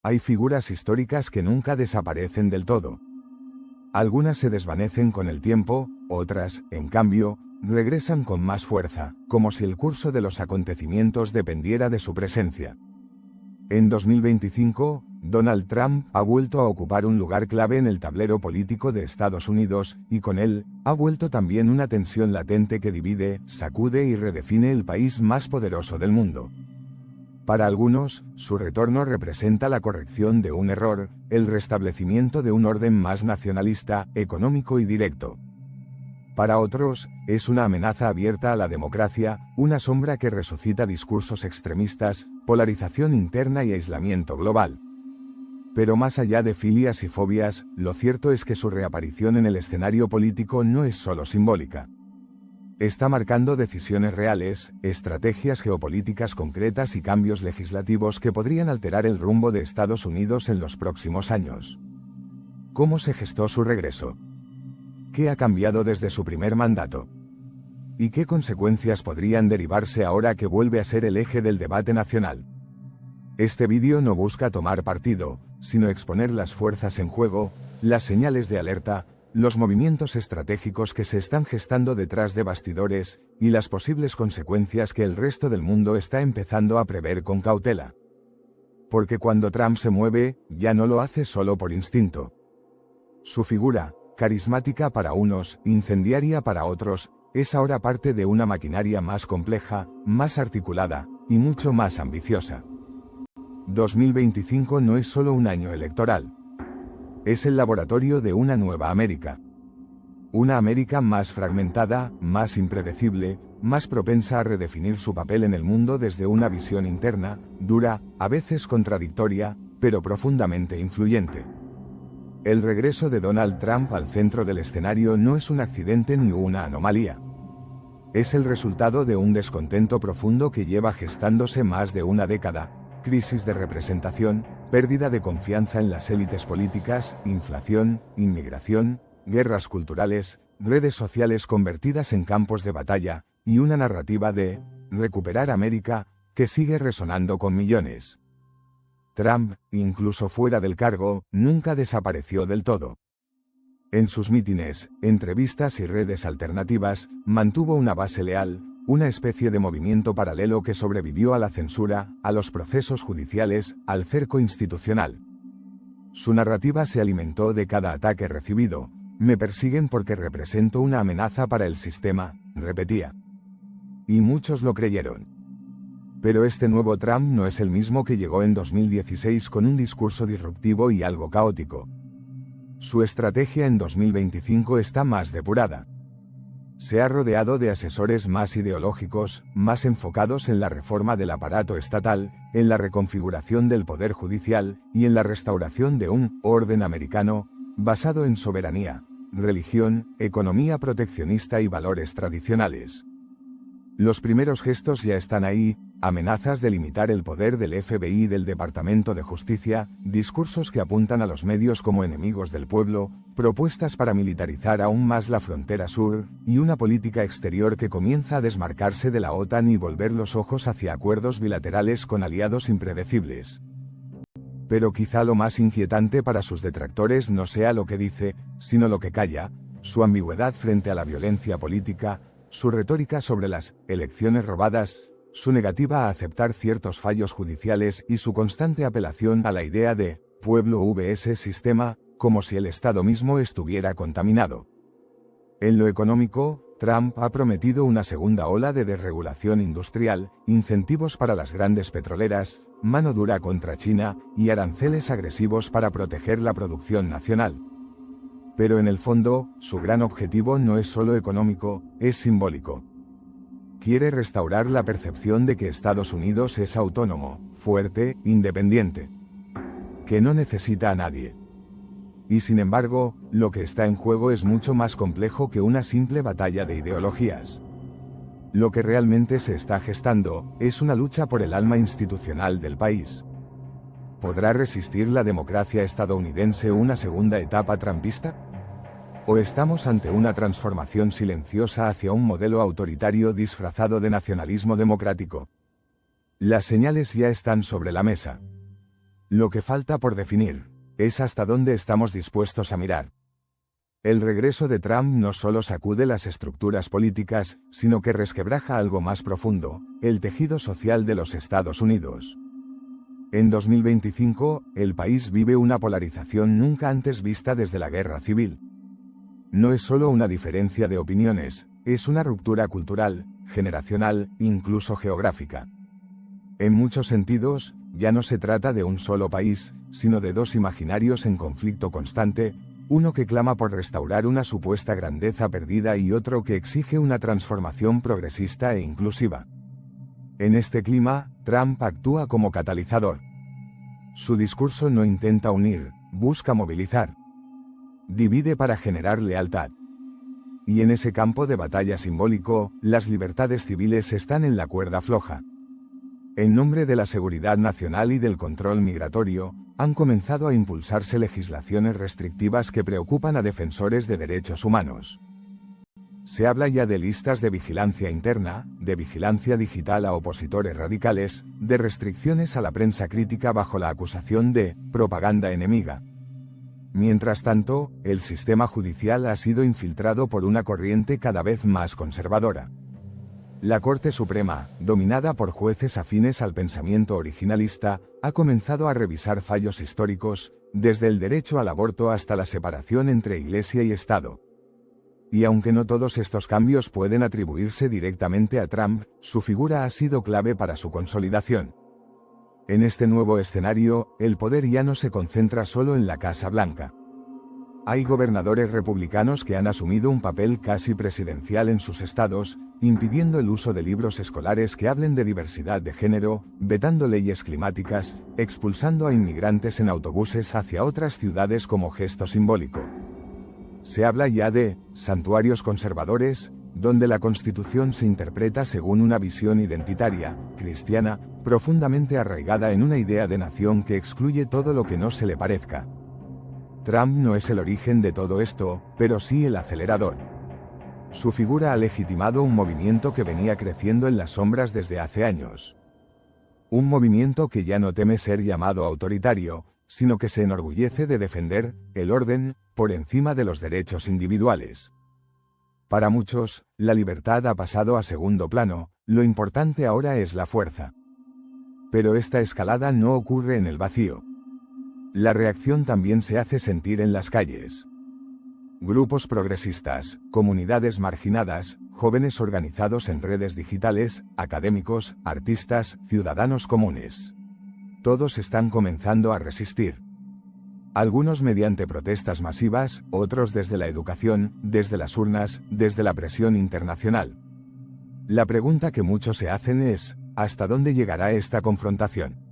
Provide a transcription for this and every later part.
hay figuras históricas que nunca desaparecen del todo. Algunas se desvanecen con el tiempo, otras, en cambio, regresan con más fuerza, como si el curso de los acontecimientos dependiera de su presencia. En 2025, Donald Trump ha vuelto a ocupar un lugar clave en el tablero político de Estados Unidos, y con él, ha vuelto también una tensión latente que divide, sacude y redefine el país más poderoso del mundo. Para algunos, su retorno representa la corrección de un error, el restablecimiento de un orden más nacionalista, económico y directo. Para otros, es una amenaza abierta a la democracia, una sombra que resucita discursos extremistas, polarización interna y aislamiento global. Pero más allá de filias y fobias, lo cierto es que su reaparición en el escenario político no es solo simbólica. Está marcando decisiones reales, estrategias geopolíticas concretas y cambios legislativos que podrían alterar el rumbo de Estados Unidos en los próximos años. ¿Cómo se gestó su regreso? ¿Qué ha cambiado desde su primer mandato? ¿Y qué consecuencias podrían derivarse ahora que vuelve a ser el eje del debate nacional? Este vídeo no busca tomar partido, sino exponer las fuerzas en juego, las señales de alerta, los movimientos estratégicos que se están gestando detrás de bastidores, y las posibles consecuencias que el resto del mundo está empezando a prever con cautela. Porque cuando Trump se mueve, ya no lo hace solo por instinto. Su figura, carismática para unos, incendiaria para otros, es ahora parte de una maquinaria más compleja, más articulada, y mucho más ambiciosa. 2025 no es solo un año electoral. Es el laboratorio de una nueva América. Una América más fragmentada, más impredecible, más propensa a redefinir su papel en el mundo desde una visión interna, dura, a veces contradictoria, pero profundamente influyente. El regreso de Donald Trump al centro del escenario no es un accidente ni una anomalía. Es el resultado de un descontento profundo que lleva gestándose más de una década, crisis de representación, pérdida de confianza en las élites políticas, inflación, inmigración, guerras culturales, redes sociales convertidas en campos de batalla, y una narrativa de recuperar América que sigue resonando con millones. Trump, incluso fuera del cargo, nunca desapareció del todo. En sus mítines, entrevistas y redes alternativas, mantuvo una base leal, una especie de movimiento paralelo que sobrevivió a la censura, a los procesos judiciales, al cerco institucional. Su narrativa se alimentó de cada ataque recibido. Me persiguen porque represento una amenaza para el sistema, repetía. Y muchos lo creyeron. Pero este nuevo Trump no es el mismo que llegó en 2016 con un discurso disruptivo y algo caótico. Su estrategia en 2025 está más depurada. Se ha rodeado de asesores más ideológicos, más enfocados en la reforma del aparato estatal, en la reconfiguración del poder judicial y en la restauración de un orden americano basado en soberanía, religión, economía proteccionista y valores tradicionales. Los primeros gestos ya están ahí, amenazas de limitar el poder del FBI y del Departamento de Justicia, discursos que apuntan a los medios como enemigos del pueblo, propuestas para militarizar aún más la frontera sur, y una política exterior que comienza a desmarcarse de la OTAN y volver los ojos hacia acuerdos bilaterales con aliados impredecibles. Pero quizá lo más inquietante para sus detractores no sea lo que dice, sino lo que calla, su ambigüedad frente a la violencia política, su retórica sobre las elecciones robadas, su negativa a aceptar ciertos fallos judiciales y su constante apelación a la idea de pueblo vs sistema, como si el Estado mismo estuviera contaminado. En lo económico, Trump ha prometido una segunda ola de desregulación industrial, incentivos para las grandes petroleras, mano dura contra China y aranceles agresivos para proteger la producción nacional. Pero en el fondo, su gran objetivo no es solo económico, es simbólico. Quiere restaurar la percepción de que Estados Unidos es autónomo, fuerte, independiente. Que no necesita a nadie. Y sin embargo, lo que está en juego es mucho más complejo que una simple batalla de ideologías. Lo que realmente se está gestando es una lucha por el alma institucional del país. ¿Podrá resistir la democracia estadounidense una segunda etapa trumpista? ¿O estamos ante una transformación silenciosa hacia un modelo autoritario disfrazado de nacionalismo democrático? Las señales ya están sobre la mesa. Lo que falta por definir es hasta dónde estamos dispuestos a mirar. El regreso de Trump no solo sacude las estructuras políticas, sino que resquebraja algo más profundo, el tejido social de los Estados Unidos. En 2025, el país vive una polarización nunca antes vista desde la Guerra Civil. No es solo una diferencia de opiniones, es una ruptura cultural, generacional, incluso geográfica. En muchos sentidos, ya no se trata de un solo país, sino de dos imaginarios en conflicto constante, uno que clama por restaurar una supuesta grandeza perdida y otro que exige una transformación progresista e inclusiva. En este clima, Trump actúa como catalizador. Su discurso no intenta unir, busca movilizar. Divide para generar lealtad. Y en ese campo de batalla simbólico, las libertades civiles están en la cuerda floja. En nombre de la seguridad nacional y del control migratorio, han comenzado a impulsarse legislaciones restrictivas que preocupan a defensores de derechos humanos. Se habla ya de listas de vigilancia interna, de vigilancia digital a opositores radicales, de restricciones a la prensa crítica bajo la acusación de propaganda enemiga. Mientras tanto, el sistema judicial ha sido infiltrado por una corriente cada vez más conservadora. La Corte Suprema, dominada por jueces afines al pensamiento originalista, ha comenzado a revisar fallos históricos, desde el derecho al aborto hasta la separación entre Iglesia y Estado. Y aunque no todos estos cambios pueden atribuirse directamente a Trump, su figura ha sido clave para su consolidación. En este nuevo escenario, el poder ya no se concentra solo en la Casa Blanca. Hay gobernadores republicanos que han asumido un papel casi presidencial en sus estados, impidiendo el uso de libros escolares que hablen de diversidad de género, vetando leyes climáticas, expulsando a inmigrantes en autobuses hacia otras ciudades como gesto simbólico. Se habla ya de santuarios conservadores, donde la Constitución se interpreta según una visión identitaria, cristiana, profundamente arraigada en una idea de nación que excluye todo lo que no se le parezca. Trump no es el origen de todo esto, pero sí el acelerador. Su figura ha legitimado un movimiento que venía creciendo en las sombras desde hace años. Un movimiento que ya no teme ser llamado autoritario, sino que se enorgullece de defender el orden por encima de los derechos individuales. Para muchos, la libertad ha pasado a segundo plano, lo importante ahora es la fuerza. Pero esta escalada no ocurre en el vacío. La reacción también se hace sentir en las calles. Grupos progresistas, comunidades marginadas, jóvenes organizados en redes digitales, académicos, artistas, ciudadanos comunes. Todos están comenzando a resistir. Algunos mediante protestas masivas, otros desde la educación, desde las urnas, desde la presión internacional. La pregunta que muchos se hacen es, ¿hasta dónde llegará esta confrontación?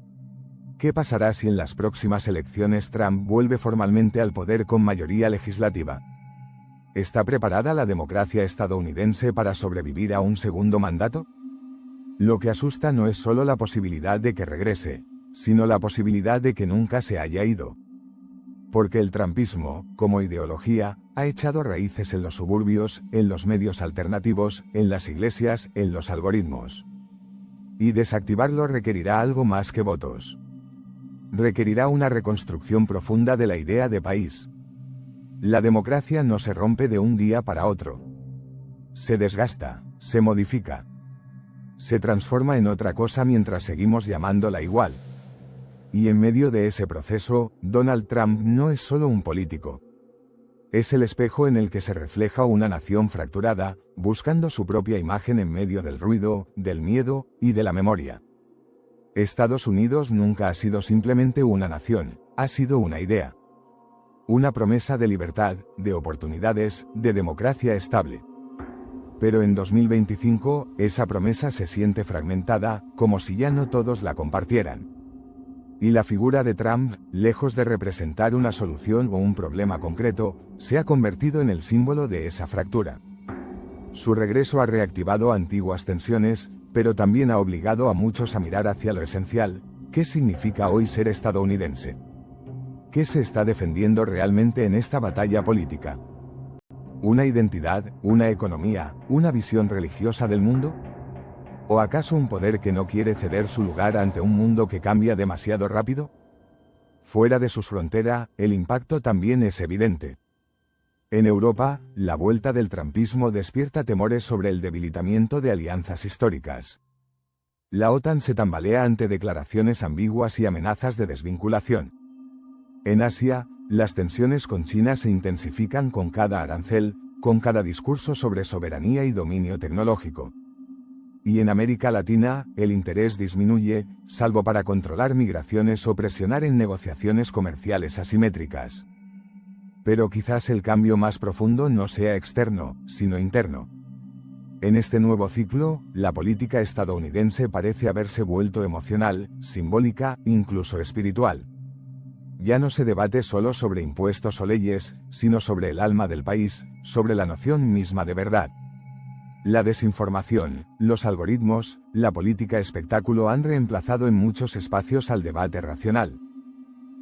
¿Qué pasará si en las próximas elecciones Trump vuelve formalmente al poder con mayoría legislativa? ¿Está preparada la democracia estadounidense para sobrevivir a un segundo mandato? Lo que asusta no es solo la posibilidad de que regrese, sino la posibilidad de que nunca se haya ido. Porque el trumpismo, como ideología, ha echado raíces en los suburbios, en los medios alternativos, en las iglesias, en los algoritmos. Y desactivarlo requerirá algo más que votos. Requerirá una reconstrucción profunda de la idea de país. La democracia no se rompe de un día para otro. Se desgasta, se modifica. Se transforma en otra cosa mientras seguimos llamándola igual. Y en medio de ese proceso, Donald Trump no es solo un político. Es el espejo en el que se refleja una nación fracturada, buscando su propia imagen en medio del ruido, del miedo y de la memoria. Estados Unidos nunca ha sido simplemente una nación, ha sido una idea. Una promesa de libertad, de oportunidades, de democracia estable. Pero en 2025, esa promesa se siente fragmentada, como si ya no todos la compartieran. Y la figura de Trump, lejos de representar una solución o un problema concreto, se ha convertido en el símbolo de esa fractura. Su regreso ha reactivado antiguas tensiones, pero también ha obligado a muchos a mirar hacia lo esencial: ¿qué significa hoy ser estadounidense? ¿Qué se está defendiendo realmente en esta batalla política? ¿Una identidad, una economía, una visión religiosa del mundo? ¿O acaso un poder que no quiere ceder su lugar ante un mundo que cambia demasiado rápido? Fuera de sus fronteras, el impacto también es evidente. En Europa, la vuelta del trumpismo despierta temores sobre el debilitamiento de alianzas históricas. La OTAN se tambalea ante declaraciones ambiguas y amenazas de desvinculación. En Asia, las tensiones con China se intensifican con cada arancel, con cada discurso sobre soberanía y dominio tecnológico. Y en América Latina, el interés disminuye, salvo para controlar migraciones o presionar en negociaciones comerciales asimétricas. Pero quizás el cambio más profundo no sea externo, sino interno. En este nuevo ciclo, la política estadounidense parece haberse vuelto emocional, simbólica, incluso espiritual. Ya no se debate solo sobre impuestos o leyes, sino sobre el alma del país, sobre la noción misma de verdad. La desinformación, los algoritmos, la política espectáculo han reemplazado en muchos espacios al debate racional.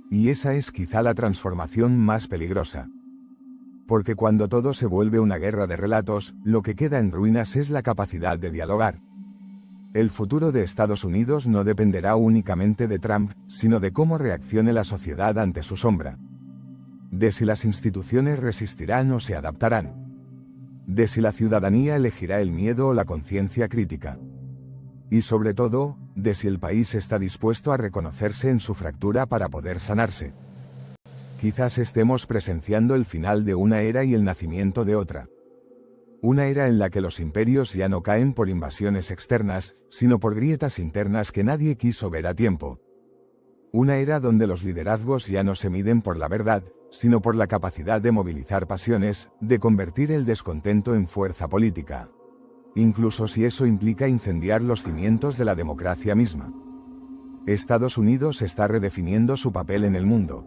Y esa es quizá la transformación más peligrosa. Porque cuando todo se vuelve una guerra de relatos, lo que queda en ruinas es la capacidad de dialogar. El futuro de Estados Unidos no dependerá únicamente de Trump, sino de cómo reaccione la sociedad ante su sombra. De si las instituciones resistirán o se adaptarán. De si la ciudadanía elegirá el miedo o la conciencia crítica. Y sobre todo, de si el país está dispuesto a reconocerse en su fractura para poder sanarse. Quizás estemos presenciando el final de una era y el nacimiento de otra. Una era en la que los imperios ya no caen por invasiones externas, sino por grietas internas que nadie quiso ver a tiempo. Una era donde los liderazgos ya no se miden por la verdad, sino por la capacidad de movilizar pasiones, de convertir el descontento en fuerza política. Incluso si eso implica incendiar los cimientos de la democracia misma. Estados Unidos está redefiniendo su papel en el mundo.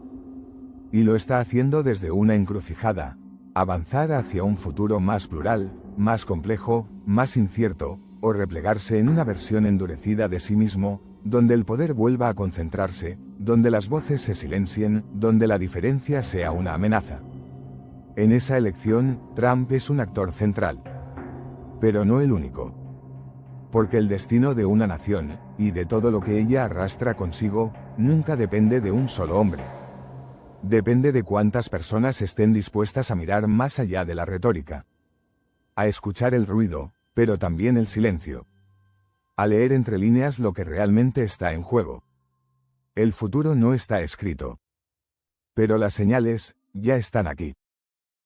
Y lo está haciendo desde una encrucijada: avanzar hacia un futuro más plural, más complejo, más incierto, o replegarse en una versión endurecida de sí mismo, donde el poder vuelva a concentrarse, donde las voces se silencien, donde la diferencia sea una amenaza. En esa elección, Trump es un actor central. Pero no el único. Porque el destino de una nación, y de todo lo que ella arrastra consigo, nunca depende de un solo hombre. Depende de cuántas personas estén dispuestas a mirar más allá de la retórica. A escuchar el ruido, pero también el silencio. A leer entre líneas lo que realmente está en juego. El futuro no está escrito. Pero las señales, ya están aquí.